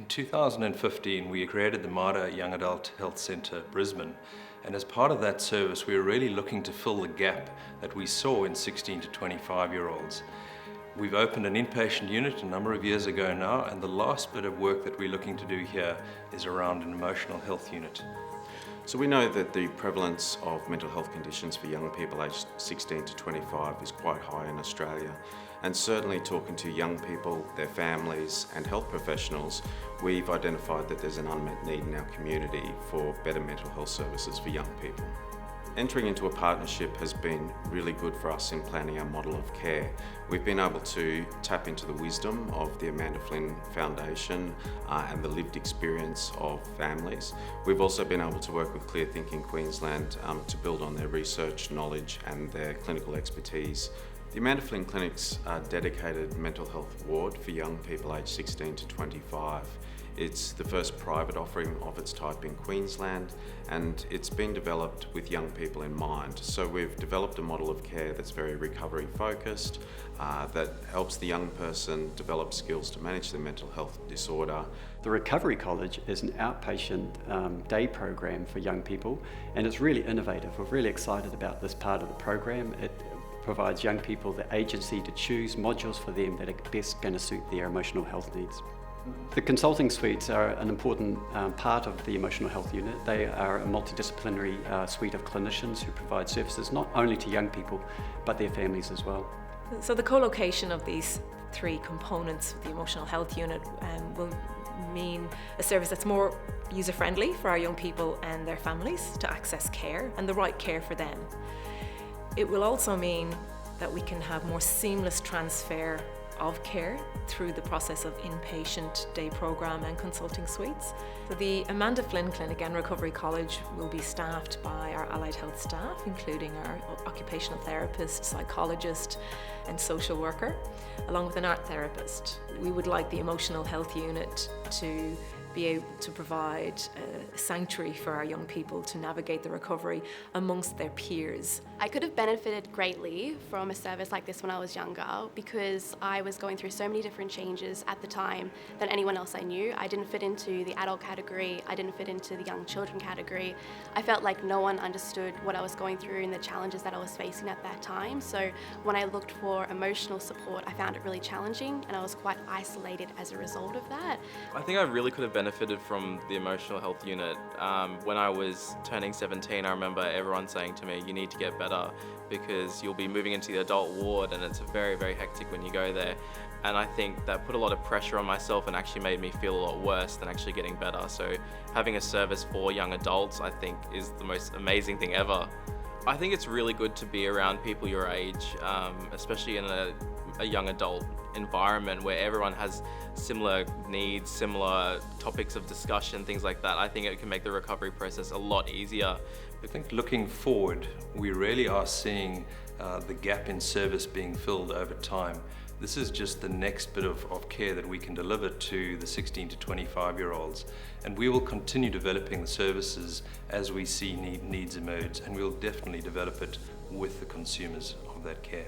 2015, we created the MADA Young Adult Health Centre, Brisbane, and as part of that service, we were really looking to fill the gap that we saw in 16 to 25-year-olds. We've opened an inpatient unit a number of years ago now, and the last bit of work that we're looking to do here is around an emotional health unit. So we know that the prevalence of mental health conditions for young people aged 16 to 25 is quite high in Australia. And certainly talking to young people, their families and health professionals, we've identified that there's an unmet need in our community for better mental health services for young people. Entering into a partnership has been really good for us in planning our model of care. We've been able to tap into the wisdom of the Amanda Flynn Foundation and the lived experience of families. We've also been able to work with Clear Thinking Queensland to build on their research knowledge and their clinical expertise. The Amanda Flynn Clinic's dedicated mental health ward for young people aged 16 to 25. It's the first private offering of its type in Queensland, and it's been developed with young people in mind. So we've developed a model of care that's very recovery focused, that helps the young person develop skills to manage their mental health disorder. The Recovery College is an outpatient day program for young people, and it's really innovative. We're really excited about this part of the program. It provides young people the agency to choose modules for them that are best going to suit their emotional health needs. The consulting suites are an important part of the emotional health unit. They are a multidisciplinary suite of clinicians who provide services not only to young people, but their families as well. So the co-location of these three components of the emotional health unit will mean a service that's more user-friendly for our young people and their families to access care, and the right care for them. It will also mean that we can have more seamless transfer of care through the process of inpatient day program and consulting suites. So the Amanda Flynn Clinic and Recovery College will be staffed by our allied health staff, including our occupational therapist, psychologist and social worker, along with an art therapist. We would like the emotional health unit to be able to provide a sanctuary for our young people to navigate the recovery amongst their peers. I could have benefited greatly from a service like this when I was younger, because I was going through so many different changes at the time than anyone else I knew. I didn't fit into the adult category, I didn't fit into the young children category. I felt like no one understood what I was going through and the challenges that I was facing at that time. So when I looked for emotional support, I found it really challenging, and I was quite isolated as a result of that. I think I really could have benefited from the emotional health unit. When I was turning 17, I remember everyone saying to me, you need to get better because you'll be moving into the adult ward and it's very, very hectic when you go there. And I think that put a lot of pressure on myself and actually made me feel a lot worse than actually getting better. So having a service for young adults, I think, is the most amazing thing ever. I think it's really good to be around people your age, especially in a young adult environment where everyone has similar needs, similar topics of discussion, things like that. I think it can make the recovery process a lot easier. I think looking forward, we really are seeing the gap in service being filled over time. This is just the next bit of care that we can deliver to the 16 to 25-year-olds. And we will continue developing the services as we see needs emerge, and we'll definitely develop it with the consumers of that care.